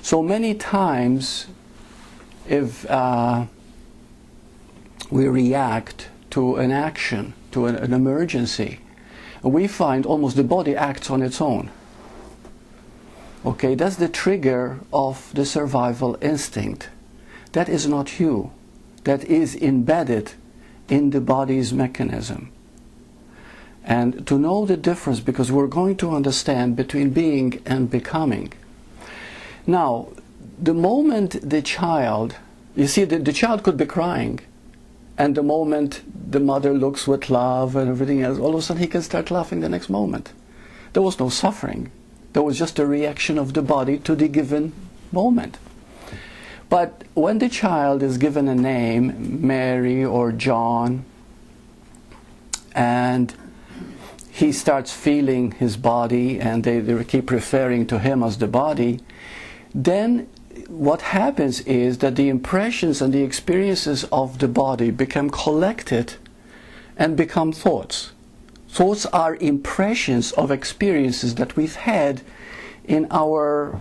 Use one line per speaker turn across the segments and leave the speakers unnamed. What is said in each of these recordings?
So many times, if we react to an action, to an emergency, we find almost the body acts on its own. Okay, that's the trigger of the survival instinct. That is not you. That is embedded in the body's mechanism. And to know the difference, because we're going to understand between being and becoming. Now, the moment the child, you see, the child could be crying, and the moment the mother looks with love and everything else, all of a sudden he can start laughing the next moment. There was no suffering. There was just a reaction of the body to the given moment. But when the child is given a name, Mary or John, and he starts feeling his body, and they keep referring to him as the body, then what happens is that the impressions and the experiences of the body become collected and become thoughts. Thoughts are impressions of experiences that we've had in our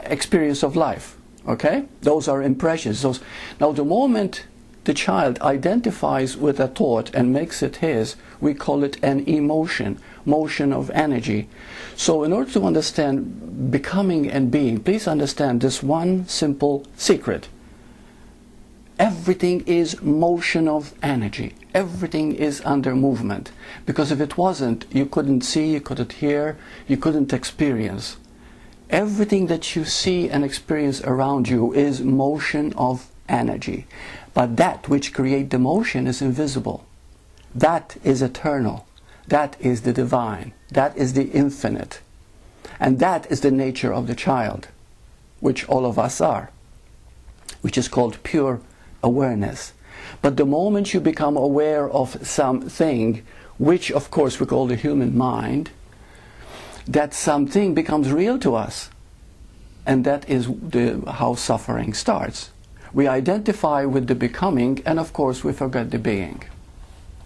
experience of life. Okay? Those are impressions. Now the moment the child identifies with a thought and makes it his, we call it an emotion, motion of energy. So in order to understand becoming and being, please understand this one simple secret. Everything is motion of energy. Everything is under movement. Because if it wasn't, you couldn't see, you couldn't hear, you couldn't experience. Everything that you see and experience around you is motion of energy. But that which creates the motion is invisible. That is eternal. That is the divine. That is the infinite. And that is the nature of the child, which all of us are, which is called pure awareness. But the moment you become aware of something, which of course we call the human mind, that something becomes real to us. And that is how suffering starts. We identify with the becoming, and of course we forget the being.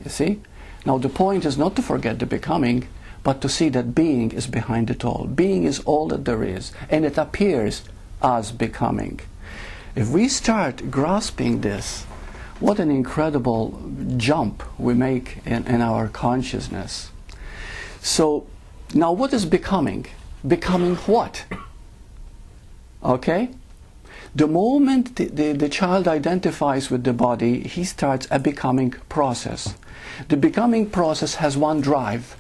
You see? Now the point is not to forget the becoming, but to see that being is behind it all. Being is all that there is, and it appears as becoming. If we start grasping this, what an incredible jump we make in our consciousness. So, now what is becoming? Becoming what? Okay? The moment the child identifies with the body, he starts a becoming process. The becoming process has one drive.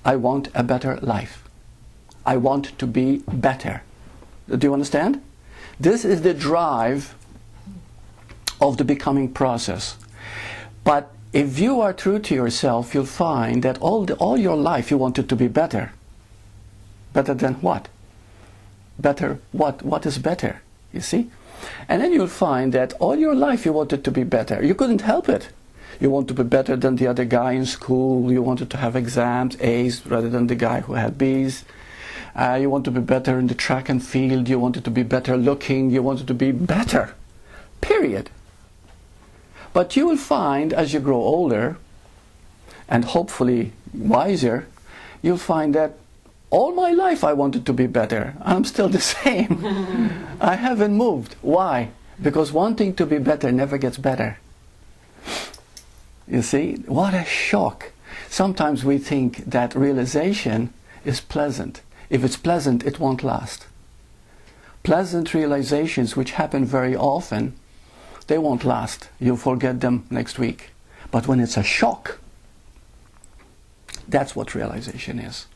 I want a better life. I want to be better. Do you understand? This is the drive of the becoming process. But if you are true to yourself, you'll find that all your life you wanted to be better. Better than what? Better what? What is better? You see? And then you'll find that all your life you wanted to be better. You couldn't help it. You want to be better than the other guy in school. You wanted to have exams, A's, rather than the guy who had B's. You want to be better in the track and field. You wanted to be better looking. You wanted to be better. Period. But you will find as you grow older, and hopefully wiser, you'll find that all my life I wanted to be better. I'm still the same. I haven't moved. Why? Because wanting to be better never gets better. You see? What a shock. Sometimes we think that realization is pleasant. If it's pleasant, it won't last. Pleasant realizations, which happen very often, they won't last. You'll forget them next week. But when it's a shock, that's what realization is.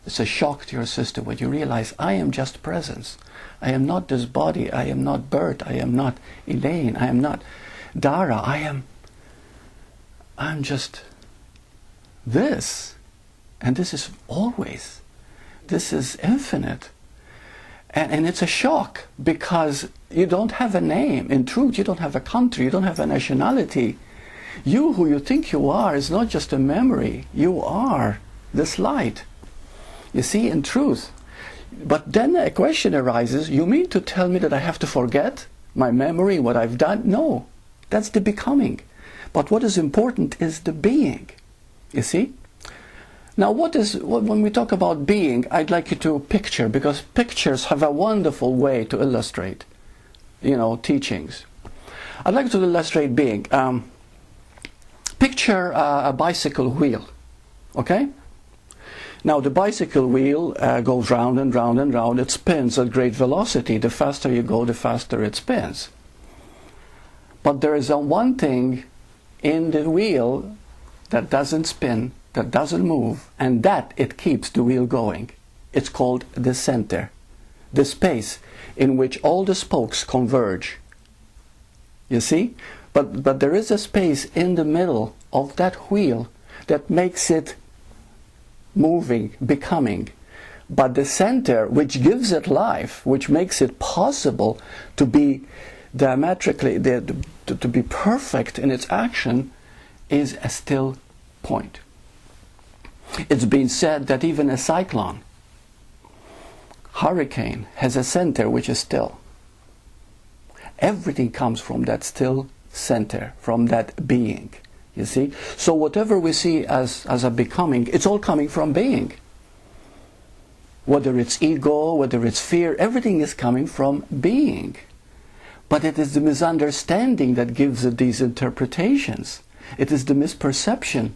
It's a shock to your system when you realize, I am just presence. I am not this body. I am not Burt. I am not Elaine. I am not Dara. I'm just this. And this is always. This is infinite. And it's a shock because you don't have a name. In truth, you don't have a country. You don't have a nationality. You, who you think you are, is not just a memory. You are this light. You see, in truth. But then a question arises, you mean to tell me that I have to forget my memory, what I've done? No, that's the becoming. But what is important is the being. You see? Now, when we talk about being, I'd like you to picture, because pictures have a wonderful way to illustrate, teachings. I'd like to illustrate being. Picture a bicycle wheel, okay? Now, the bicycle wheel goes round and round and round. It spins at great velocity. The faster you go, the faster it spins. But there is one thing in the wheel that doesn't spin, that doesn't move, and that it keeps the wheel going. It's called the center, the space in which all the spokes converge. You see? But there is a space in the middle of that wheel that makes it moving, becoming. But the center, which gives it life, which makes it possible to be diametrically, to be perfect in its action, is a still point. It's been said that even a cyclone, hurricane, has a center which is still. Everything comes from that still center, from that being. You see? So whatever we see as a becoming, it's all coming from being. Whether it's ego, whether it's fear, everything is coming from being. But it is the misunderstanding that gives it these interpretations. It is the misperception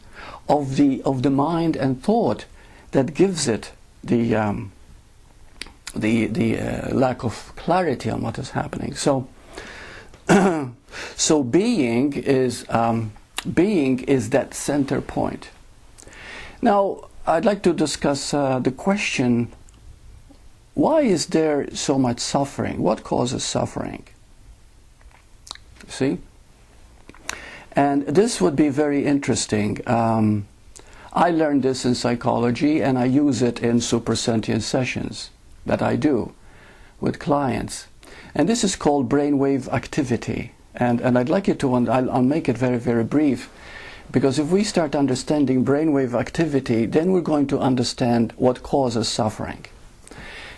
of the mind and thought that gives it the lack of clarity on what is happening. So, so being is that center point. Now, I'd like to discuss the question: why is there so much suffering? What causes suffering? See? And this would be very interesting. I learned this in psychology, and I use it in supersentient sessions that I do with clients. And this is called brainwave activity. And I'd like you to, I'll make it very, very brief, because if we start understanding brainwave activity, then we're going to understand what causes suffering.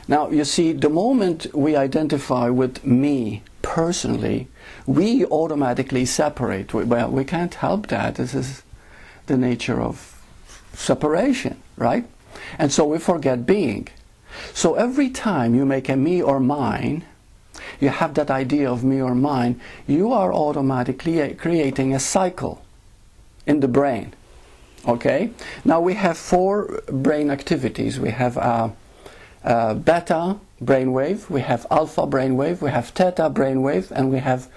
Now, you see, the moment we identify with me personally, we automatically separate. Well, we can't help that. This is the nature of separation, right? And so we forget being. So every time you make a me or mine, you have that idea of me or mine, you are automatically creating a cycle in the brain. Okay? Now we have 4 brain activities. We have beta brainwave, we have alpha brainwave, we have theta brainwave, and we have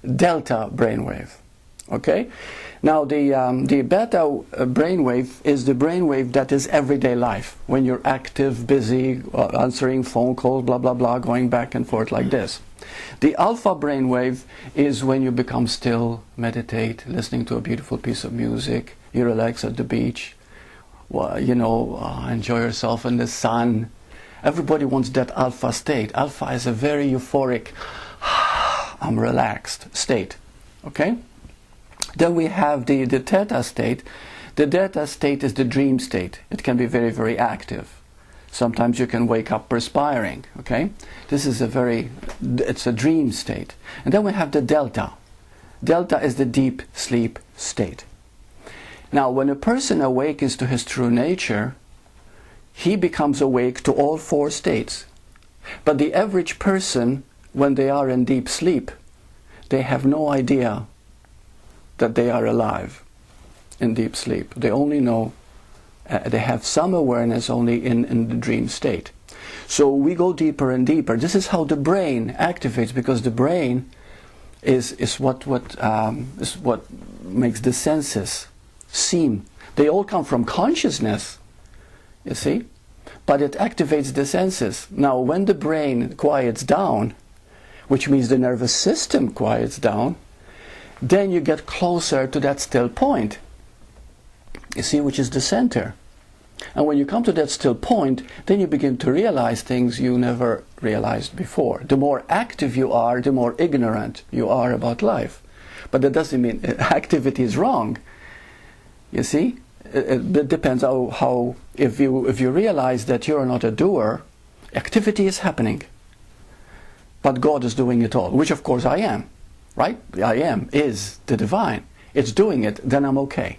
delta brainwave. Okay? Now the beta brainwave is the brainwave that is everyday life, when you're active, busy, answering phone calls, blah blah blah, going back and forth like this. The alpha brainwave is when you become still, meditate, listening to a beautiful piece of music, you relax at the beach, enjoy yourself in the sun. Everybody wants that alpha state. Alpha is a very euphoric, I'm relaxed state. Okay? Then we have the theta state. The theta state is the dream state. It can be very, very active. Sometimes you can wake up perspiring. Okay? This is it's a dream state. And then we have the delta. Delta is the deep sleep state. Now, when a person awakens to his true nature, he becomes awake to all 4 states. But the average person, when they are in deep sleep, they have no idea that they are alive in deep sleep. They only know, they have some awareness only in the dream state. So we go deeper and deeper. This is how the brain activates, because the brain is what makes the senses seem. They all come from consciousness. You see? But it activates the senses. Now, when the brain quiets down, which means the nervous system quiets down, then you get closer to that still point. You see, which is the center. And when you come to that still point, then you begin to realize things you never realized before. The more active you are, the more ignorant you are about life. But that doesn't mean activity is wrong. You see? It depends how if you realize that you're not a doer, activity is happening. But God is doing it all, which of course I am, right? I am is the divine. It's doing it, then I'm okay.